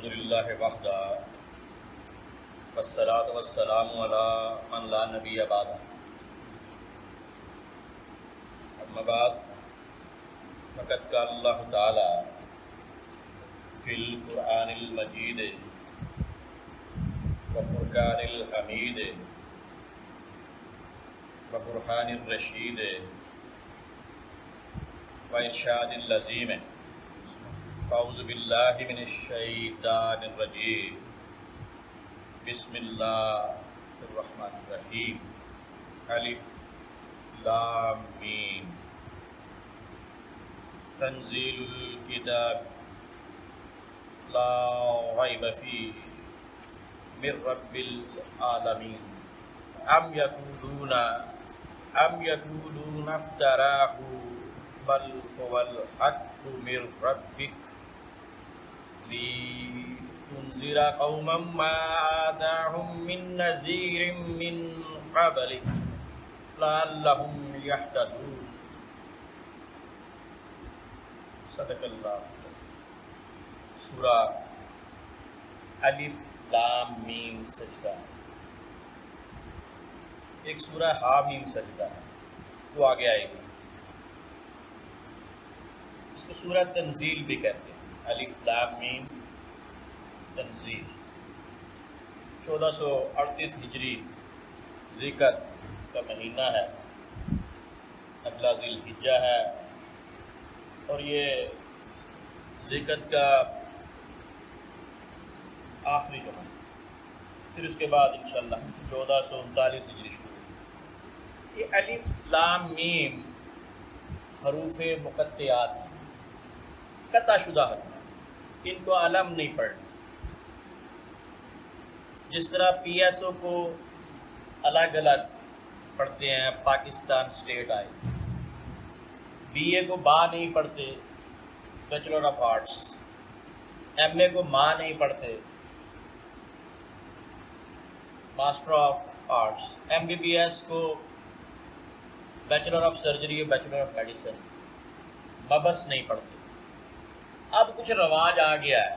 الحمدللہ وحدہ والصلاة والسلام علی من لا نبی بعدہ اما بعد فقد قال اللہ تعالی فی القرآن المجید وفرقان الحمید وبرہان الرشید وارشاد اللذیم اعوذ باللہ من الشیطان الرجیم بسم اللہ الرحمن الرحیم الف لام میم تنزیل الکتاب لا ریب فیہ من رب العالمین ام یقولون افتراہ بل هو الحق من ربک لتنذر قوما ما آتاهم من نذیر من قبلک لعلهم یہتدون صدق اللہ۔ سورہ الف لام میم سجدہ، ایک سورہ ہا میم سجدہ ہے، وہ آگے آئے گی۔ اس کو سورہ تنزیل بھی کہتے ہیں، الف لام میم تنزیل۔ 1438 ہجری ذیقعد کا مہینہ ہے، اگلا ذی الحجہ ہے، اور یہ ذیقعد کا آخری جمعہ، پھر اس کے بعد انشاءاللہ 1439 ہجری شروع۔ یہ الف لام میم حروف مقطعات، قطع شدہ حروف، ان کو علم نہیں پڑھنا۔ جس طرح پی ایس او کو الگ الگ پڑھتے ہیں، پاکستان اسٹیٹ آئے، بی اے کو با نہیں پڑھتے، bachelor of arts, M A کو ماں نہیں پڑھتے، master of arts, M B B S کو bachelor of surgery, bachelor of medicine, MBBS نہیں پڑھتے۔ اب کچھ رواج آ گیا ہے،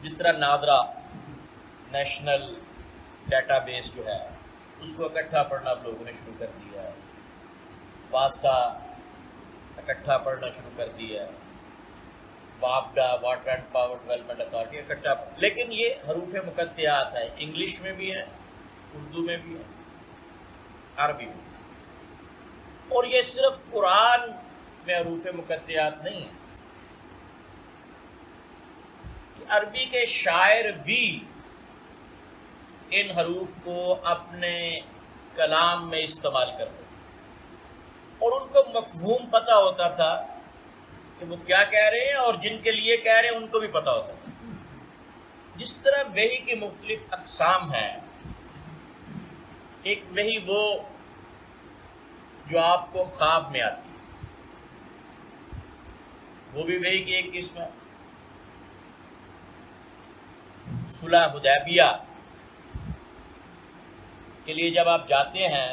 جس طرح نادرا نیشنل ڈیٹا بیس جو ہے اس کو اکٹھا پڑھنا اب لوگوں نے شروع کر دیا ہے، واسا اکٹھا پڑھنا شروع کر دیا ہے، واپڈا water and power development authority اکٹھا، لیکن یہ حروف مقطعات ہے، انگلش میں بھی ہے، اردو میں بھی ہے، عربی میں، اور یہ صرف قرآن میں حروف مقطعات نہیں ہیں، عربی کے شاعر بھی ان حروف کو اپنے کلام میں استعمال کرتے تھے، اور ان کو مفہوم پتہ ہوتا تھا کہ وہ کیا کہہ رہے ہیں، اور جن کے لیے کہہ رہے ہیں ان کو بھی پتہ ہوتا تھا۔ جس طرح وحی کی مختلف اقسام ہیں، ایک وحی وہ جو آپ کو خواب میں آتی ہے، وہ بھی وحی کی ایک قسم ہے۔ صلح حدیبیہ کے لیے جب آپ جاتے ہیں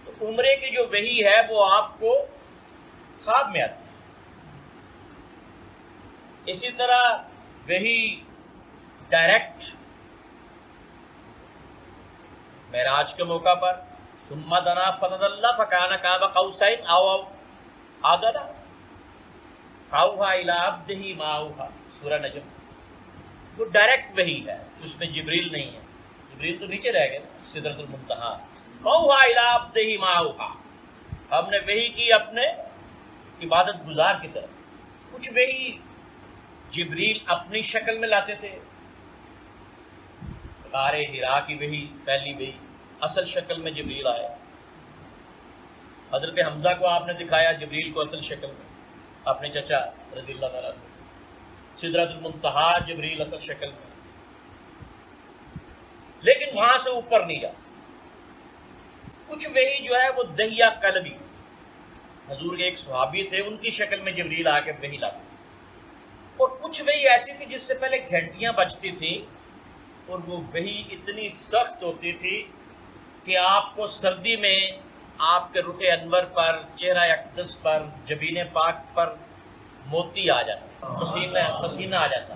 تو عمرے کی جو وحی ہے وہ آپ کو خواب میں آتی ہے۔ اسی طرح وحی ڈائریکٹ معراج کے موقع پر ثم دنا فتدلی فکان قاب قوسین او ادنی فاوحی الی عبدہ ما اوحی، سورہ نجم۔ وہ ڈائریکٹ وحی ہے، اس میں جبریل نہیں ہے، جبریل تو نیچے رہ گئے نا، سدرۃ المنتہا۔ فاوحی الی عبدہ ما اوحی، ہم نے وحی کی اپنے عبادت گزار کی طرف۔ کچھ وحی جبریل اپنی شکل میں لاتے تھے، غار حرا کی وحی، پہلی وحی اصل شکل میں جبریل آیا، حضرت حمزہ کو آپ نے دکھایا جبریل کو اصل شکل میں، اپنے چچا رضی اللہ تعالیٰ عنہ۔ سدرۃ المنتہا جبریل اصل شکل میں، لیکن وہاں سے اوپر نہیں جا سکتے۔ کچھ وحی جو ہے وہ دہیہ قلبی، حضور کے ایک صحابی تھے، ان کی شکل میں جبریل آ کے وحی لاتے تھے، اور کچھ وحی ایسی تھی جس سے پہلے گھنٹیاں بجتی تھیں، اور وہ وحی اتنی سخت ہوتی تھی کہ آپ کو سردی میں آپ کے رخ انور پر، چہرہ اقدس پر، جبین پاک پر موتی آ جاتا، پسینہ آ جاتا.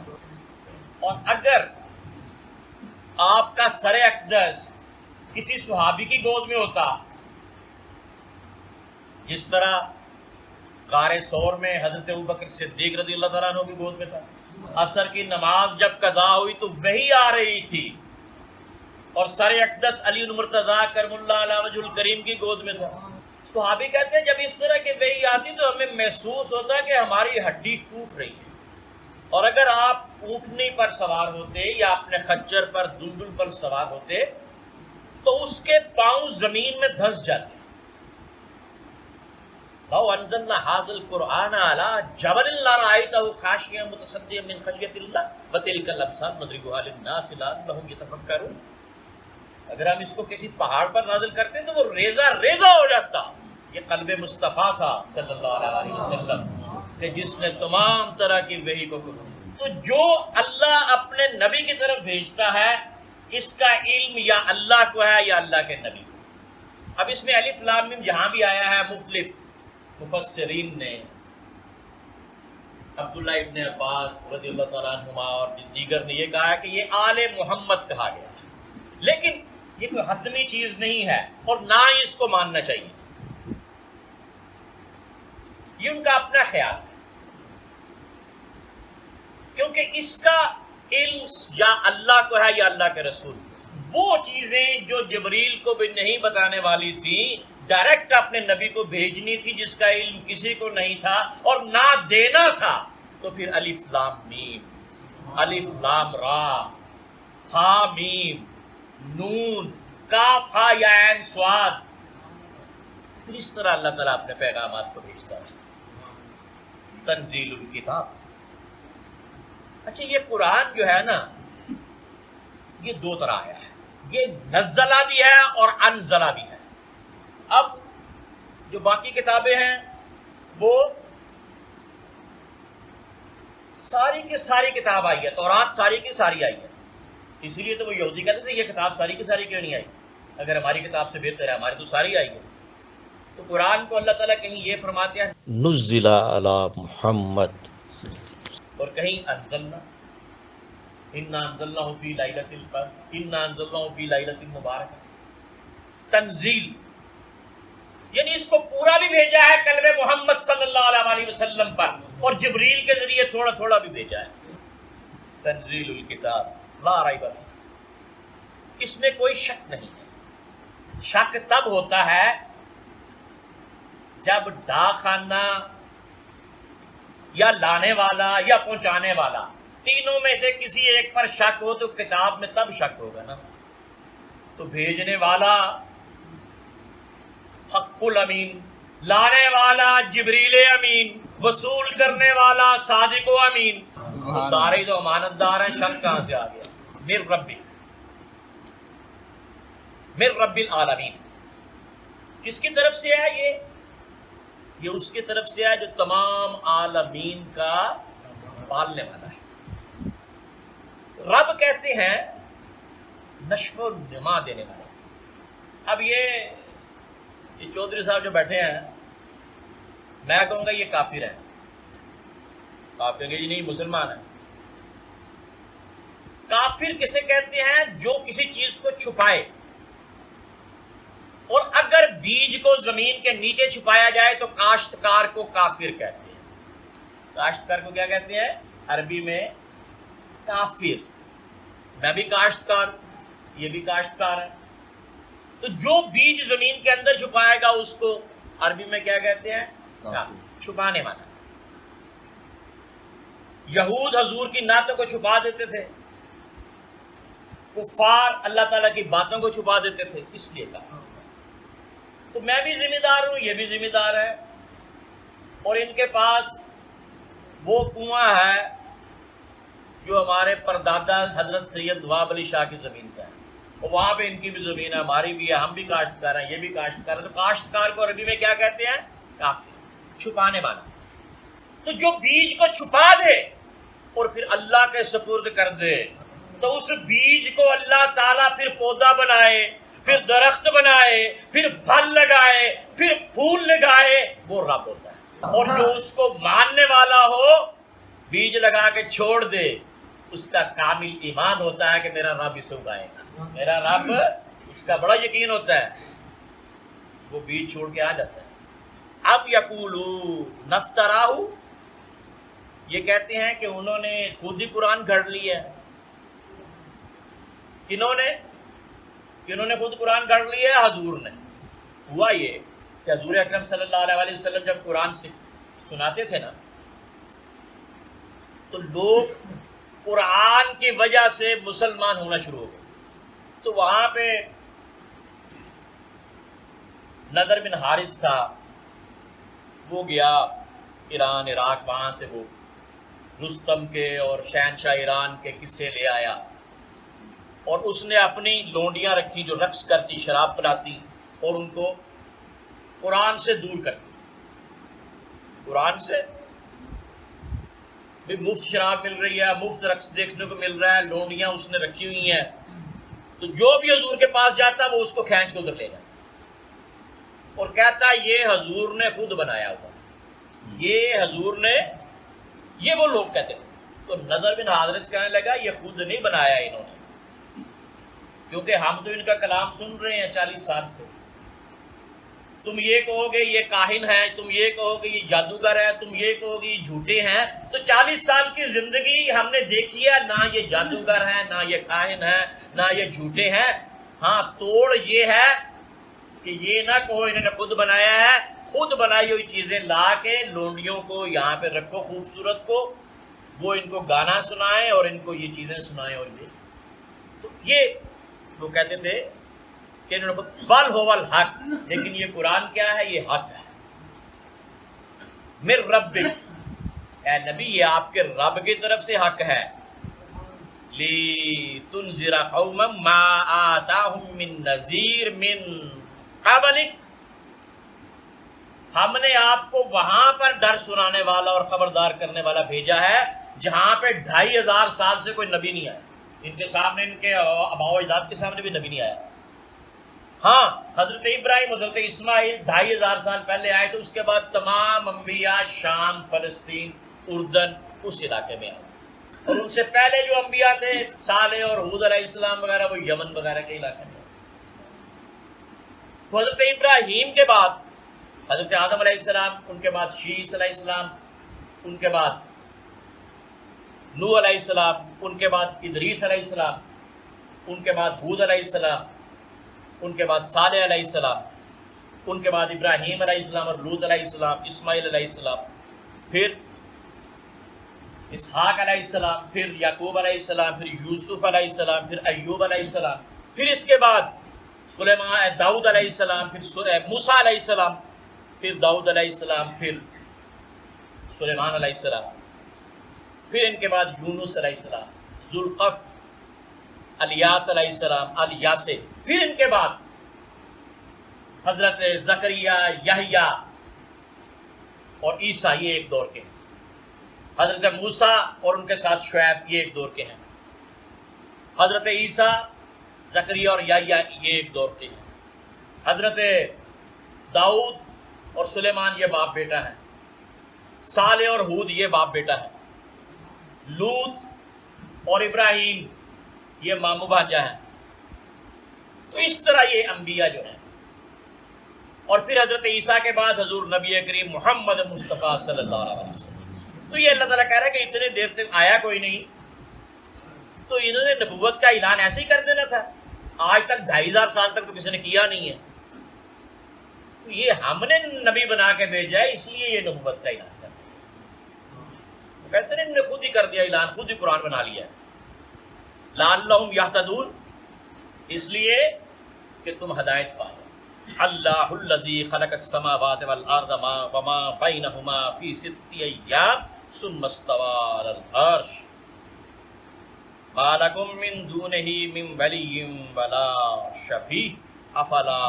اور اگر آپ کا سر اقدس کسی صحابی کی گود میں ہوتا، جس طرح غار ثور میں حضرت ابوبکر صدیق رضی اللہ تعالیٰ عنہ کی گود میں تھا، عصر کی نماز جب قضا ہوئی تو وحی آ رہی تھی اور سر اقدس علی مرتضیٰ کرم اللہ علیہ وجہ الکریم کی گود میں تھا. صحابی کہتے ہیں جب اس طرح کی وحی آتی تو ہمیں محسوس ہوتا کہ ہماری ہڈی ٹوٹ رہی ہے، اور اگر آپ اونٹنی پر سوار ہوتے یا اپنے خچر پر دلدل پر سوار ہوتے تو اس کے پاؤں زمین میں دھنس جاتے. لو انزلنا هذا القرآن على جبل لرأيته خاشعا متصدعا من خشية الله وتلك الأمثال نضربها للناس لعلهم يتفكرون. اگر ہم اس کو کسی پہاڑ پر نازل کرتے تو وہ ریزہ ریزہ ہو جاتا. یہ قلب مصطفیٰ تھا صلی اللہ علیہ وسلم کہ جس نے تمام طرح کی وحی کو تو جو اللہ اپنے نبی کی طرف بھیجتا ہے اس کا علم یا اللہ کو ہے یا اللہ کے نبی کو. اب اس میں الف لام میم جہاں بھی آیا ہے مختلف مفسرین نے، عبداللہ ابن عباس رضی اللہ تعالیٰ عنہما اور دیگر نے یہ کہا ہے کہ یہ آل محمد کہا گیا ہے، لیکن یہ کوئی حتمی چیز نہیں ہے اور نہ ہی اس کو ماننا چاہیے. یہ ان کا اپنا خیال ہے، کیونکہ اس کا علم یا اللہ کو ہے یا اللہ کے رسول. وہ چیزیں جو جبریل کو بھی نہیں بتانے والی تھی ڈائریکٹ اپنے نبی کو بھیجنی تھی، جس کا علم کسی کو نہیں تھا اور نہ دینا تھا. تو پھر الف لام میم، الف لام را، ہا میم نون کاف ہا یا عین صاد، پھر اس طرح اللہ تعالیٰ اپنے پیغامات کو بھیجتا ہے. تنزیل الکتاب. اچھا یہ قرآن جو ہے نا یہ دو طرح آیا ہے، یہ نزلہ بھی ہے اور انزلہ بھی ہے. اب جو باقی کتابیں ہیں وہ ساری کی ساری کتاب آئی ہے، تورات ساری کی ساری آئی ہے، اسی لیے تو وہ یہودی کہتے تھے یہ کتاب ساری کی ساری کیوں نہیں آئی، اگر ہماری کتاب سے بہتر ہے، ہماری تو ساری آئی ہے. تو قرآن کو اللہ تعالیٰ کہیں یہ فرماتے ہیں نزل علی محمد، اور کہیں انزلنا انا انزلناہ فی لیلۃ القدر انا انزلناہ فی لیلۃ مبارکہ. تنزیل یعنی اس کو پورا بھی بھیجا ہے قلب محمد صلی اللہ علیہ وسلم پر اور جبریل کے ذریعے تھوڑا تھوڑا بھی بھیجا ہے. تنزیل الکتاب لا ریب فیہ، اس میں کوئی شک نہیں ہے. شک تب ہوتا ہے جب ڈاکخانہ یا لانے والا یا پہنچانے والا تینوں میں سے کسی ایک پر شک ہو تو کتاب میں تب شک ہوگا نا. تو بھیجنے والا حق الامین، لانے والا جبریل امین، وصول کرنے والا صادق و امین، وہ سارے تو امانت دار ہیں. شک کہاں سے آ گیا؟ من رب العالمین. کس کی طرف سے ہے یہ اس کی طرف سے ہے جو تمام عالمین کا پالنے والا ہے. رب کہتے ہیں نشو و نما دینے والا. اب یہ چودھری صاحب جو بیٹھے ہیں میں کہوں گا یہ کافر ہیں، آپ کہیں گے جی نہیں مسلمان ہیں. کافر کسے کہتے ہیں؟ جو کسی چیز کو چھپائے، اور اگر بیج کو زمین کے نیچے چھپایا جائے تو کاشتکار کو کافر کہتے ہیں. کاشتکار کو کیا کہتے ہیں عربی میں؟ کافر. میں بھی کاشتکار، یہ بھی کاشتکار ہے. تو جو بیج زمین کے اندر چھپائے گا اس کو عربی میں کیا کہتے ہیں؟ کافر، چھپانے والا. یہود حضور کی نعتوں کو چھپا دیتے تھے، کفار اللہ تعالیٰ کی باتوں کو چھپا دیتے تھے، اس لیے کافر. تو میں بھی ذمہ دار ہوں، یہ بھی ذمہ دار ہے، اور ان کے پاس وہ کنواں ہے جو ہمارے پردادا حضرت سید نواب علی شاہ کی زمین کا ہے، اور وہاں پہ ان کی بھی زمین ہے، ہماری بھی ہے، ہم بھی کاشتکار ہیں، یہ بھی کاشتکار ہے. تو کاشتکار کو عربی میں کیا کہتے ہیں؟ کافر، چھپانے والا. تو جو بیج کو چھپا دے اور پھر اللہ کے سپرد کر دے تو اس بیج کو اللہ تعالیٰ پھر پودا بنائے، پھر درخت بنائے، پھر پھل لگائے، پھر پھول لگائے، وہ رب ہوتا ہے. اور جو اس کو ماننے والا ہو بیج لگا کے چھوڑ دے اس کا کامل ایمان ہوتا ہے کہ میرا رب اسے اگائے گا، میرا رب، اس کا بڑا یقین ہوتا ہے، وہ بیج چھوڑ کے آ جاتا ہے۔ اب یقولو نفتراہ، یہ کہتے ہیں کہ انہوں نے خود ہی قرآن گھڑ لیا ہے۔ کنہوں نے خود قرآن گھڑ لیا ہے؟ حضور نے۔ ہوا یہ کہ حضور اکرم صلی اللہ علیہ وسلم جب قرآن سناتے تھے نا تو لوگ قرآن کی وجہ سے مسلمان ہونا شروع ہو گئے۔ تو وہاں پہ نضر بن حارث تھا، وہ گیا ایران عراق، وہاں سے وہ رستم کے اور شہنشاہ ایران کے قصے لے آیا، اور اس نے اپنی لونڈیاں رکھی جو رقص کرتی، شراب پلاتی، اور ان کو قرآن سے دور کرتی۔ قرآن سے بھی مفت شراب مل رہی ہے، مفت رقص دیکھنے کو مل رہا ہے، لونڈیاں اس نے رکھی ہوئی ہیں، تو جو بھی حضور کے پاس جاتا وہ اس کو کھینچ کے ادھر لے جاتا اور کہتا یہ حضور نے خود بنایا ہوا، یہ حضور نے، یہ وہ لوگ کہتے تھے۔ تو نضر بن حارث کہنے لگا یہ خود نہیں بنایا انہوں نے، کیونکہ ہم تو ان کا کلام سن رہے ہیں 40 سال سے۔ تم یہ کہو گے یہ کاہن ہیں، تم یہ کہو گے یہ جادوگر ہے، تم یہ کہو گے یہ جھوٹے ہیں، تو 40 سال کی زندگی ہم نے دیکھی ہے، نہ یہ جادوگر ہیں، نہ یہ کاہن ہیں، نہ یہ جھوٹے ہیں۔ ہاں توڑ یہ ہے کہ یہ نہ کہو انہوں نے خود بنایا ہے، خود بنائی ہوئی چیزیں لا کے لونڈیوں کو یہاں پہ رکھو خوبصورت کو، وہ ان کو گانا سنائیں اور ان کو یہ چیزیں سنائیں، اور یہ وہ کہتے تھے کہ انہوں نے بل هو الحق، لیکن یہ قرآن کیا ہے؟ یہ حق ہے، من ربک، اے نبی یہ آپ کے رب کی طرف سے حق ہے، لِتُنذِرَ قَوْمًا مَا آتَاهُم مِّن نَذِيرٍ مِّن قَبْلِكَ، ہم نے آپ کو وہاں پر ڈر سنانے والا اور خبردار کرنے والا بھیجا ہے جہاں پہ 2500 سال سے کوئی نبی نہیں آیا، ان کے سامنے، ان کے آباء و اجداد کے سامنے بھی نبی نہیں آیا۔ ہاں حضرت ابراہیم، حضرت اسماعیل 2500 سال پہلے آئے، تو اس کے بعد تمام انبیاء شام، فلسطین، اردن، اس علاقے میں آئے، اور ان سے پہلے جو انبیاء تھے صالح اور ہود علیہ السلام وغیرہ، وہ یمن وغیرہ کے علاقے میں آئے۔ تو حضرت ابراہیم کے بعد حضرت آدم علیہ السلام، ان کے بعد شیس علیہ السلام، ان کے بعد نوح علیہ السلام، ان کے بعد ادریس علیہ السلام، ان کے بعد ہود علیہ السلام، ان کے بعد صالح علیہ السلام، ان کے بعد ابراہیم علیہ السلام اور لوط علیہ السلام، اسماعیل علیہ السلام، پھر اسحاق علیہ السلام، پھر یعقوب علیہ السلام، پھر یوسف علیہ السلام، پھر ایوب علیہ السلام، پھر اس کے بعد سلیمان، داؤد علیہ السلام، پھر موسیٰ علیہ السلام، پھر داؤد علیہ السلام، پھر سلیمان علیہ السلام، پھر ان کے بعد یونس علیہ السلام، ذوالقفل، الیاس علیہ السلام، الیاسے، پھر ان کے بعد حضرت زکریا، یحییٰ اور عیسیٰ، یہ ایک دور کے ہیں۔ حضرت موسیٰ اور ان کے ساتھ شعیب، یہ ایک دور کے ہیں۔ حضرت عیسیٰ، زکریا اور یحییٰ، یہ ایک دور کے ہیں۔ حضرت داؤد اور سلیمان، یہ باپ بیٹا ہیں۔ صالح اور ہود، یہ باپ بیٹا ہے۔ لوط اور ابراہیم، یہ ماموں بھانجا ہیں۔ تو اس طرح یہ انبیاء جو ہیں، اور پھر حضرت عیسیٰ کے بعد حضور نبی کریم محمد مصطفیٰ صلی اللہ علیہ وسلم۔ تو یہ اللہ تعالیٰ کہہ رہا ہے کہ اتنے دیر تک آیا کوئی نہیں، تو انہوں نے نبوت کا اعلان ایسے ہی کر دینا تھا، آج تک 2500 سال تک تو کسی نے کیا نہیں ہے، تو یہ ہم نے نبی بنا کے بھیجا ہے، اس لیے یہ نبوت کا اعلان کرتے ہیں۔ وہ کہتے ہیں انہوں نے خود ہی کر دیا اعلان، خود ہی قرآن بنا لیا ہے، لعلہم یہتدون، اس لیے کہ تم ہدایت پاؤ۔ اللہ الذی خلق السماوات والارض وما بینہما فی 6 ایام ثم استوی علی العرش ما لکم من دونہ من ولی ولا شفیع افلا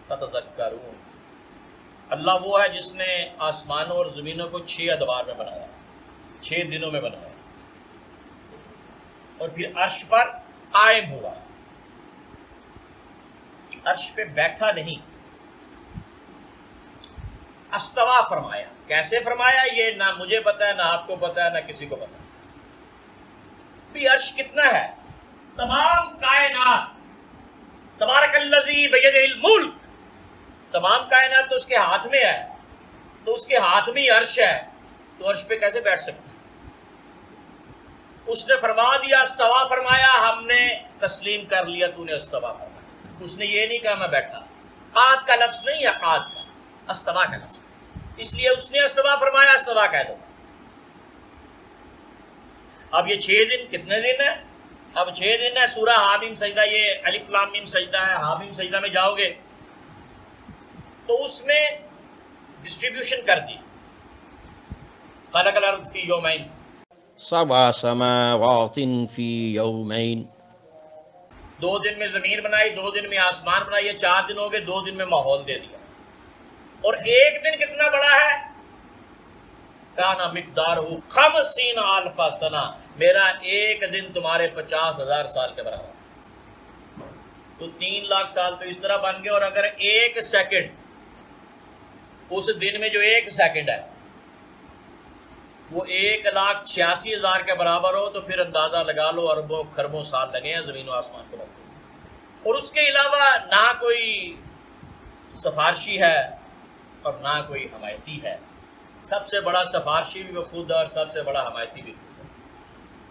تتذکرون۔ اللہ وہ ہے جس نے آسمانوں اور زمینوں کو 6 ادوار میں بنایا، 6 دنوں میں بنایا، اور پھر عرش پر قائم ہوا، عرش پہ بیٹھا نہیں۔ استوا فرمایا. کیسے فرمایا یہ نہ مجھے پتا ہے، نہ آپ کو پتا ہے، نہ کسی کو پتا. بھی عرش کتنا ہے؟ تمام کائنات، تبارک الذی بیدہ الملک، تمام کائنات تو اس کے ہاتھ میں ہے، تو اس کے ہاتھ میں ہی عرش ہے، تو عرش پہ کیسے بیٹھ سکتا ہے؟ اس نے فرما دیا استوا فرمایا، ہم نے تسلیم کر لیا تو نے استوا فرمایا. اس نے یہ نہیں کہا میں بیٹھا. قاد کا لفظ نہیں ہے، قاد کا، استوا کا لفظ، اس لیے اس نے استوا فرمایا، استوا کہہ دو. اب یہ 6 دن کتنے دن ہے؟ اب 6 دن ہے. سورہ حامیم سجدہ، یہ الف لام میم سجدہ ہے، حامیم سجدہ میں جاؤ گے تو اس میں ڈسٹریبیوشن کر دی. خلق الارض فی یومین، 7 سماوات في يومين 2 دن میں زمین بنائی، 2 دن میں آسمان بنائی، 4 دن ہو گئے، 2 دن میں ماحول دے دیا. اور ایک دن کتنا بڑا ہے؟ کانا مقدارہ 50 الف سنہ، میرا ایک دن تمہارے 50,000 سال کے برابر. تو 3 لاکھ سال تو اس طرح بن گئے. اور اگر 1 سیکنڈ، اس دن میں جو 1 سیکنڈ ہے وہ 1,86,000 کے برابر ہو تو پھر اندازہ لگا لو اربوں خربوں سال لگے ہیں زمین و آسمان کو بنانے. اور اس کے علاوہ نہ کوئی سفارشی ہے اور نہ کوئی حمایتی ہے. سب سے بڑا سفارشی بھی وہ خود ہے اور سب سے بڑا حمایتی بھی خود ہے.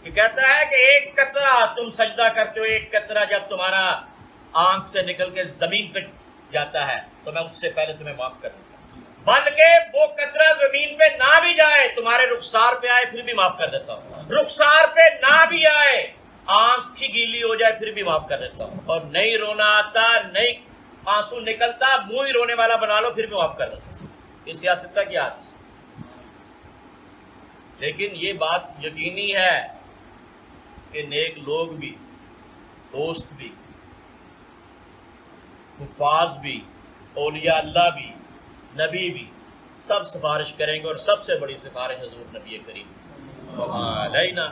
یہ کہتا ہے کہ ایک قطرہ تم سجدہ کرتے ہو، ایک قطرہ جب تمہارا آنکھ سے نکل کے زمین پہ جاتا ہے تو میں اس سے پہلے تمہیں معاف کر دوں گا. بلکہ وہ قطرہ زمین پہ نہ بھی جائے، تمہارے رخسار پہ آئے پھر بھی معاف کر دیتا ہوں. رخسار پہ نہ بھی آئے، آنکھ کی گیلی ہو جائے پھر بھی معاف کر دیتا ہوں. اور نہیں رونا آتا، نہیں آنسو نکلتا، منہ ہی رونے والا بنا لو پھر بھی معاف کر دیتا ہوں. یہ سیاست کا کیا حدیث ہے؟ لیکن یہ بات یقینی ہے کہ نیک لوگ بھی، دوست بھی، حفاظ بھی، اولیاء اللہ بھی، نبی بھی، سب سفارش کریں گے. اور سب سے بڑی سفارش حضور نبی کریم علینا